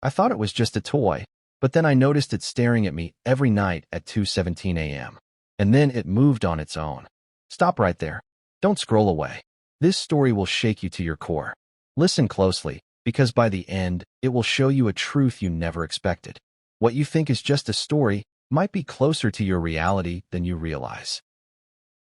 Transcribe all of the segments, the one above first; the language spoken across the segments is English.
I thought it was just a toy, but then I noticed it staring at me every night at 2:17 a.m. And then it moved on its own. Stop right there. Don't scroll away. This story will shake you to your core. Listen closely, because by the end, it will show you a truth you never expected. What you think is just a story might be closer to your reality than you realize.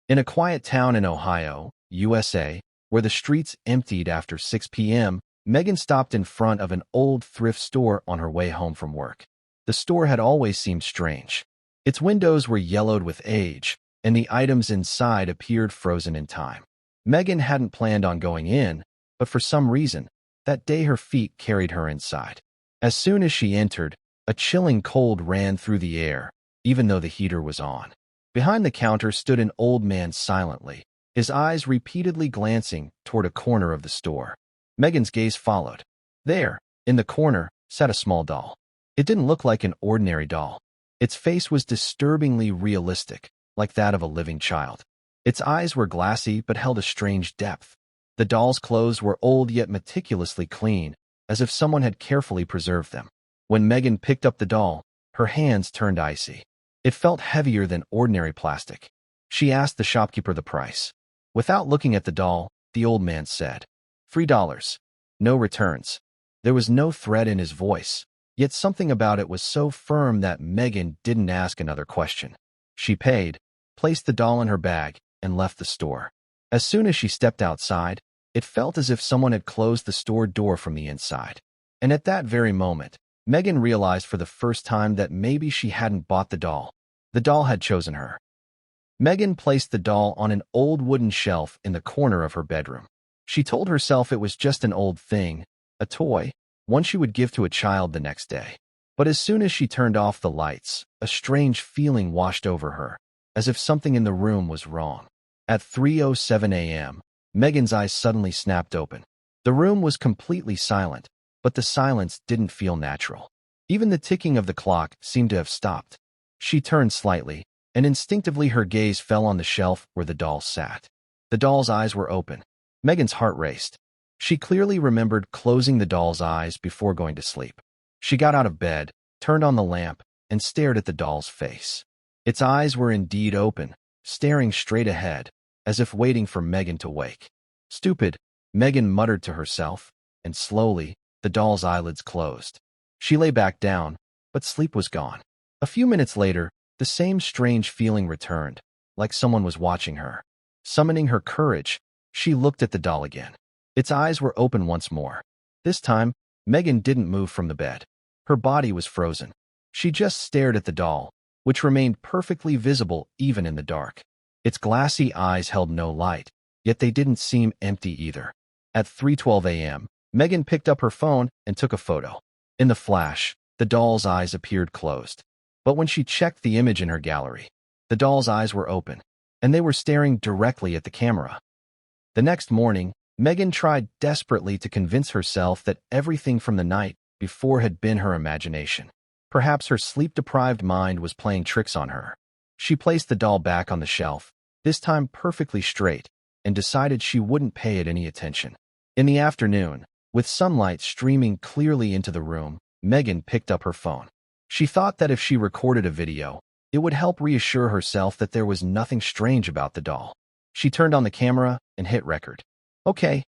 In a quiet town in Ohio, USA, where the streets emptied after 6 p.m., Megan stopped in front of an old thrift store on her way home from work. The store had always seemed strange. Its windows were yellowed with age, and the items inside appeared frozen in time. Megan hadn't planned on going in, but for some reason, that day her feet carried her inside. As soon as she entered, a chilling cold ran through the air, even though the heater was on. Behind the counter stood an old man silently, his eyes repeatedly glancing toward a corner of the store. Megan's gaze followed. There, in the corner, sat a small doll. It didn't look like an ordinary doll. Its face was disturbingly realistic, like that of a living child. Its eyes were glassy but held a strange depth. The doll's clothes were old yet meticulously clean, as if someone had carefully preserved them. When Megan picked up the doll, her hands turned icy. It felt heavier than ordinary plastic. She asked the shopkeeper the price. Without looking at the doll, the old man said, $3. No returns. There was no threat in his voice, yet something about it was so firm that Megan didn't ask another question. She paid, placed the doll in her bag, and left the store. As soon as she stepped outside, it felt as if someone had closed the store door from the inside. And at that very moment, Megan realized for the first time that maybe she hadn't bought the doll. The doll had chosen her. Megan placed the doll on an old wooden shelf in the corner of her bedroom. She told herself it was just an old thing, a toy, one she would give to a child the next day. But as soon as she turned off the lights, a strange feeling washed over her, as if something in the room was wrong. At 3:07 a.m., Megan's eyes suddenly snapped open. The room was completely silent, but the silence didn't feel natural. Even the ticking of the clock seemed to have stopped. She turned slightly, and instinctively her gaze fell on the shelf where the doll sat. The doll's eyes were open. Megan's heart raced. She clearly remembered closing the doll's eyes before going to sleep. She got out of bed, turned on the lamp, and stared at the doll's face. Its eyes were indeed open, staring straight ahead, as if waiting for Megan to wake. Stupid, Megan muttered to herself, and slowly, the doll's eyelids closed. She lay back down, but sleep was gone. A few minutes later, the same strange feeling returned, like someone was watching her. Summoning her courage, she looked at the doll again. Its eyes were open once more. This time, Megan didn't move from the bed. Her body was frozen. She just stared at the doll, which remained perfectly visible even in the dark. Its glassy eyes held no light, yet they didn't seem empty either. At 3:12 a.m., Megan picked up her phone and took a photo. In the flash, the doll's eyes appeared closed. But when she checked the image in her gallery, the doll's eyes were open, and they were staring directly at the camera. The next morning, Megan tried desperately to convince herself that everything from the night before had been her imagination. Perhaps her sleep-deprived mind was playing tricks on her. She placed the doll back on the shelf, this time perfectly straight, and decided she wouldn't pay it any attention. In the afternoon, with sunlight streaming clearly into the room, Megan picked up her phone. She thought that if she recorded a video, it would help reassure herself that there was nothing strange about the doll. She turned on the camera and hit record. "Okay,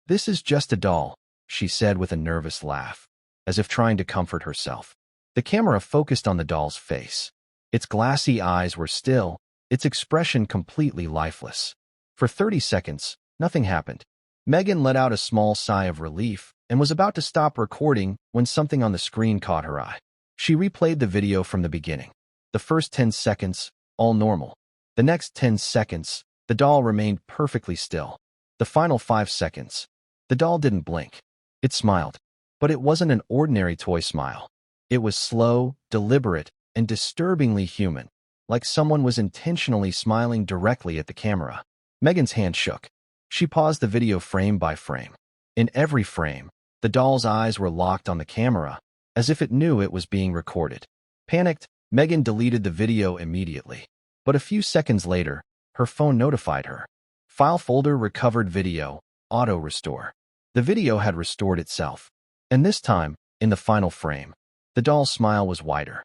this is just a doll," she said with a nervous laugh, as if trying to comfort herself. The camera focused on the doll's face. Its glassy eyes were still, its expression completely lifeless. For 30 seconds, nothing happened. Megan let out a small sigh of relief and was about to stop recording when something on the screen caught her eye. She replayed the video from the beginning. The first 10 seconds, all normal. The next 10 seconds, the doll remained perfectly still. The final 5 seconds, the doll didn't blink. It smiled, but it wasn't an ordinary toy smile. It was slow, deliberate, and disturbingly human, like someone was intentionally smiling directly at the camera. Megan's hand shook. She paused the video frame by frame. In every frame, the doll's eyes were locked on the camera, as if it knew it was being recorded. Panicked, Megan deleted the video immediately. But a few seconds later, her phone notified her. File folder recovered video, auto restore. The video had restored itself. And this time, In the final frame, the doll's smile was wider.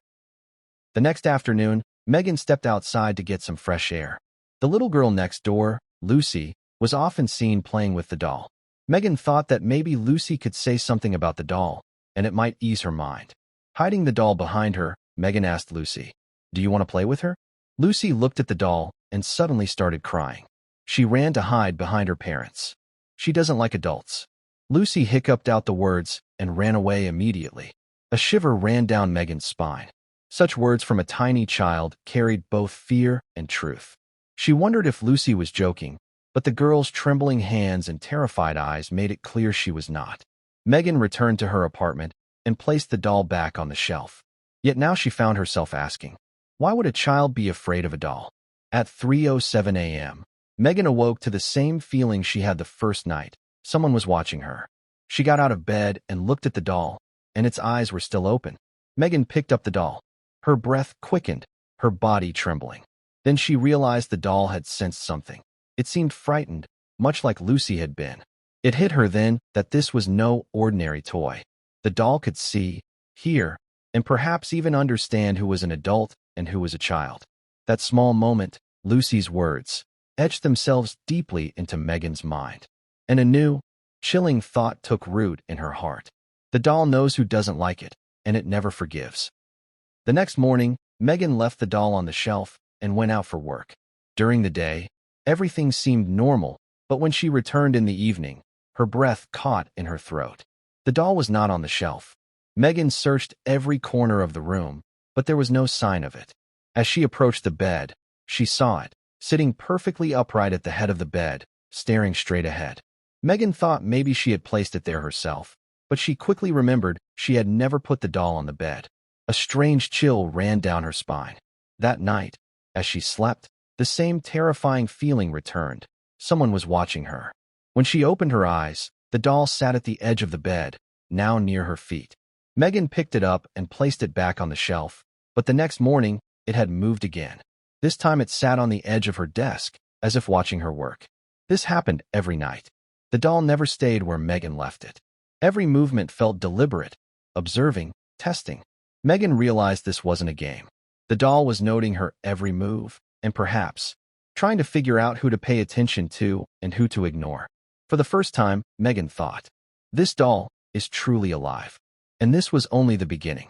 The next afternoon, Megan stepped outside to get some fresh air. The little girl next door, Lucy, was often seen playing with the doll. Megan thought that maybe Lucy could say something about the doll, and it might ease her mind. Hiding the doll behind her, Megan asked Lucy, "Do you want to play with her?" Lucy looked at the doll and suddenly started crying. She ran to hide behind her parents. "She doesn't like adults." Lucy hiccuped out the words and ran away immediately. A shiver ran down Megan's spine. Such words from a tiny child carried both fear and truth. She wondered if Lucy was joking, but the girl's trembling hands and terrified eyes made it clear she was not. Megan returned to her apartment and placed the doll back on the shelf. Yet now she found herself asking, why would a child be afraid of a doll? At 3:07 a.m., Megan awoke to the same feeling she had the first night. Someone was watching her. She got out of bed and looked at the doll, and its eyes were still open. Megan picked up the doll. Her breath quickened, her body trembling. Then she realized the doll had sensed something. It seemed frightened, much like Lucy had been. It hit her then that this was no ordinary toy. The doll could see, hear, and perhaps even understand who was an adult and who was a child. That small moment, Lucy's words, etched themselves deeply into Megan's mind. And a new, chilling thought took root in her heart. The doll knows who doesn't like it, and it never forgives. The next morning, Megan left the doll on the shelf and went out for work. During the day, everything seemed normal, but when she returned in the evening, her breath caught in her throat. The doll was not on the shelf. Megan searched every corner of the room, but there was no sign of it. As she approached the bed, she saw it, sitting perfectly upright at the head of the bed, staring straight ahead. Megan thought maybe she had placed it there herself, but she quickly remembered she had never put the doll on the bed. A strange chill ran down her spine. That night, as she slept, the same terrifying feeling returned. Someone was watching her. When she opened her eyes, the doll sat at the edge of the bed, now near her feet. Megan picked it up and placed it back on the shelf, but the next morning, it had moved again. This time it sat on the edge of her desk, as if watching her work. This happened every night. The doll never stayed where Megan left it. Every movement felt deliberate, observing, testing. Megan realized this wasn't a game. The doll was noting her every move, and perhaps trying to figure out who to pay attention to and who to ignore. For the first time, Megan thought, this doll is truly alive. And this was only the beginning.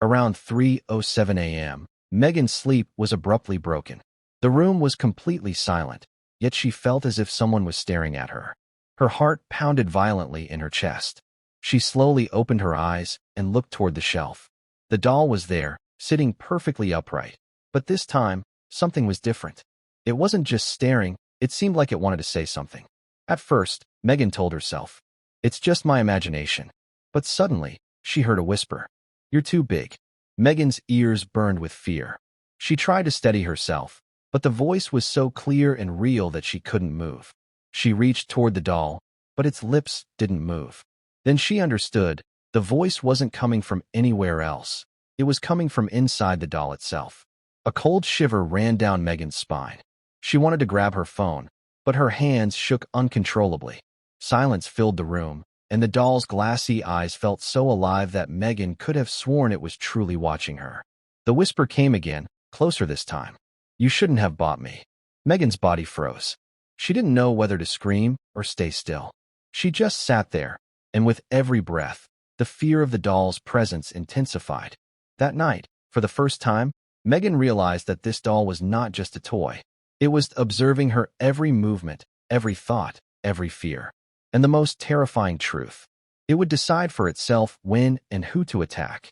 Around 3:07 a.m., Megan's sleep was abruptly broken. The room was completely silent, yet she felt as if someone was staring at her. Her heart pounded violently in her chest. She slowly opened her eyes and looked toward the shelf. The doll was there, sitting perfectly upright. But this time, something was different. It wasn't just staring, it seemed like it wanted to say something. At first, Megan told herself, it's just my imagination. But suddenly, she heard a whisper. You're too big. Megan's ears burned with fear. She tried to steady herself, but the voice was so clear and real that she couldn't move. She reached toward the doll, but its lips didn't move. Then she understood, the voice wasn't coming from anywhere else. It was coming from inside the doll itself. A cold shiver ran down Megan's spine. She wanted to grab her phone, but her hands shook uncontrollably. Silence filled the room, and the doll's glassy eyes felt so alive that Megan could have sworn it was truly watching her. The whisper came again, closer this time. You shouldn't have bought me. Megan's body froze. She didn't know whether to scream or stay still. She just sat there, and with every breath, the fear of the doll's presence intensified. That night, for the first time, Megan realized that this doll was not just a toy. It was observing her every movement, every thought, every fear. And the most terrifying truth, it would decide for itself when and who to attack.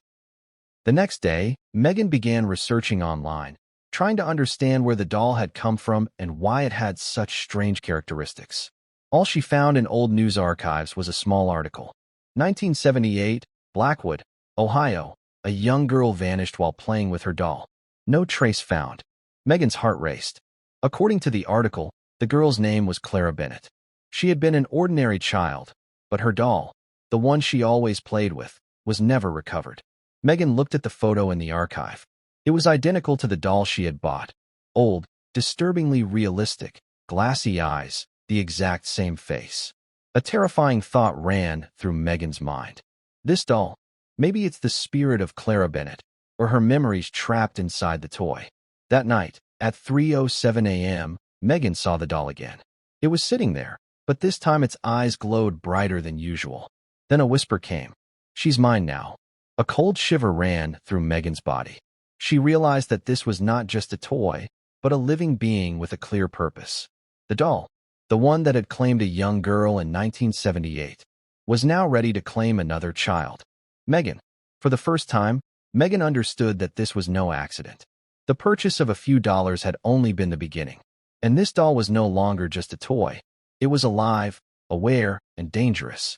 The next day, Megan began researching online, trying to understand where the doll had come from and why it had such strange characteristics. All she found in old news archives was a small article. 1978, Blackwood, Ohio. A young girl vanished while playing with her doll. No trace found. Megan's heart raced. According to the article, the girl's name was Clara Bennett. She had been an ordinary child, but her doll, the one she always played with, was never recovered. Megan looked at the photo in the archive. It was identical to the doll she had bought. Old, disturbingly realistic, glassy eyes, the exact same face. A terrifying thought ran through Megan's mind. This doll, Maybe it's the spirit of Clara Bennett, or her memories trapped inside the toy. That night, at 3:07 a.m., Megan saw the doll again. It was sitting there, but this time its eyes glowed brighter than usual. Then a whisper came. "She's mine now." A cold shiver ran through Megan's body. She realized that this was not just a toy, but a living being with a clear purpose. The doll, the one that had claimed a young girl in 1978, was now ready to claim another child. Megan. For the first time, Megan understood that this was no accident. The purchase of a few dollars had only been the beginning. And this doll was no longer just a toy. It was alive, aware, and dangerous.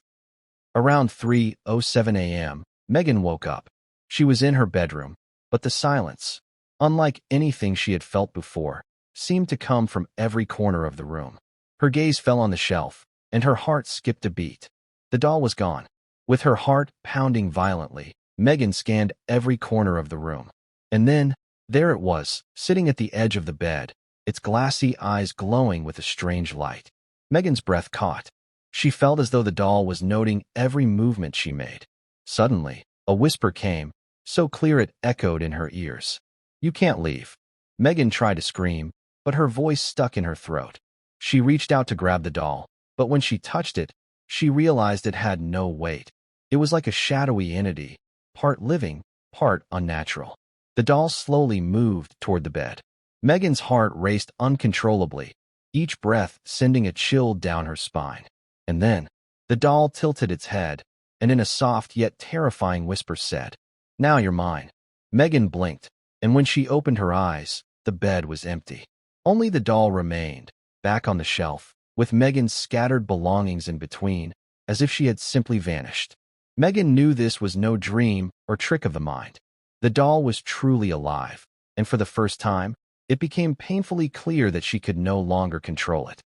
Around 3:07 a.m., Megan woke up. She was in her bedroom, but the silence, unlike anything she had felt before, seemed to come from every corner of the room. Her gaze fell on the shelf, and her heart skipped a beat. The doll was gone. With her heart pounding violently, Megan scanned every corner of the room. And then, there it was, sitting at the edge of the bed, its glassy eyes glowing with a strange light. Megan's breath caught. She felt as though the doll was noting every movement she made. Suddenly, a whisper came, so clear it echoed in her ears. "You can't leave." Megan tried to scream, but her voice stuck in her throat. She reached out to grab the doll, but when she touched it, she realized it had no weight. It was like a shadowy entity, part living, part unnatural. The doll slowly moved toward the bed. Megan's heart raced uncontrollably, each breath sending a chill down her spine. And then, the doll tilted its head, and in a soft yet terrifying whisper said, "Now you're mine." Megan blinked, and when she opened her eyes, the bed was empty. Only the doll remained, back on the shelf, with Megan's scattered belongings in between, as if she had simply vanished. Megan knew this was no dream or trick of the mind. The doll was truly alive, and for the first time, it became painfully clear that she could no longer control it.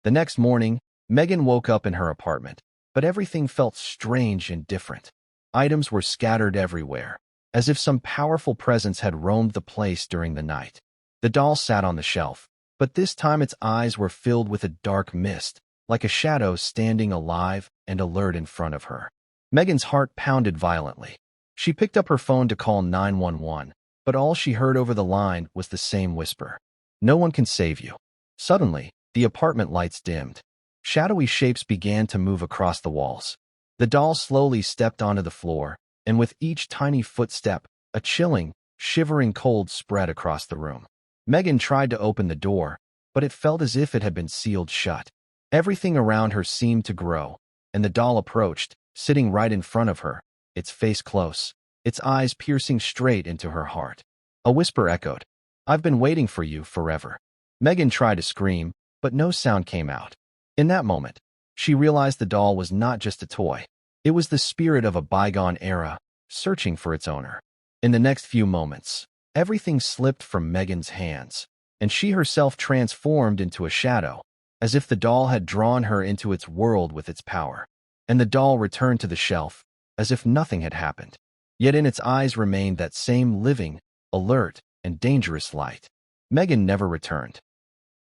The next morning, Megan woke up in her apartment, but everything felt strange and different. Items were scattered everywhere, as if some powerful presence had roamed the place during the night. The doll sat on the shelf, but this time its eyes were filled with a dark mist, like a shadow standing alive and alert in front of her. Megan's heart pounded violently. She picked up her phone to call 911, but all she heard over the line was the same whisper. "No one can save you." Suddenly, the apartment lights dimmed. Shadowy shapes began to move across the walls. The doll slowly stepped onto the floor, and with each tiny footstep, a chilling, shivering cold spread across the room. Megan tried to open the door, but it felt as if it had been sealed shut. Everything around her seemed to grow, and the doll approached, sitting right in front of her, its face close, its eyes piercing straight into her heart. A whisper echoed, "I've been waiting for you forever." Megan tried to scream, but no sound came out. In that moment, she realized the doll was not just a toy. It was the spirit of a bygone era, searching for its owner. In the next few moments, everything slipped from Megan's hands, and she herself transformed into a shadow, as if the doll had drawn her into its world with its power. And the doll returned to the shelf, as if nothing had happened. Yet in its eyes remained that same living, alert, and dangerous light. Megan never returned.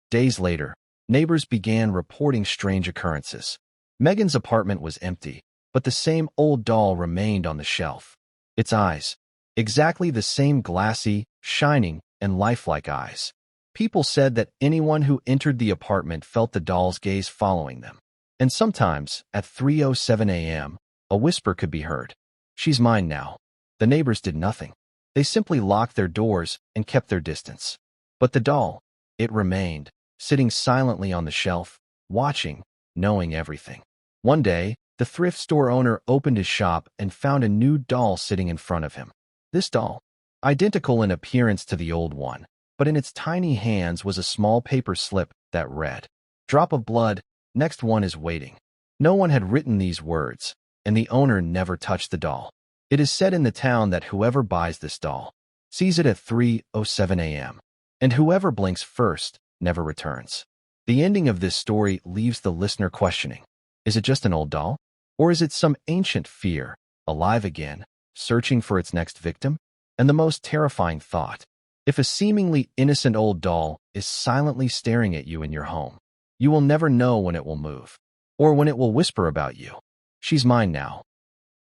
Days later, neighbors began reporting strange occurrences. Megan's apartment was empty, but the same old doll remained on the shelf. Its eyes, exactly the same glassy, shining, and lifelike eyes. People said that anyone who entered the apartment felt the doll's gaze following them. And sometimes, at 3:07 a.m., a whisper could be heard. "She's mine now." The neighbors did nothing. They simply locked their doors and kept their distance. But the doll, it remained, sitting silently on the shelf, watching, knowing everything. One day, the thrift store owner opened his shop and found a new doll sitting in front of him. This doll, identical in appearance to the old one, but in its tiny hands was a small paper slip that read, "Drop of blood, next one is waiting." No one had written these words, and the owner never touched the doll. It is said in the town that whoever buys this doll sees it at 3:07 a.m., and whoever blinks first never returns. The ending of this story leaves the listener questioning. Is it just an old doll? Or is it some ancient fear, alive again, searching for its next victim? And the most terrifying thought, if a seemingly innocent old doll is silently staring at you in your home, you will never know when it will move, or when it will whisper about you. "She's mine now."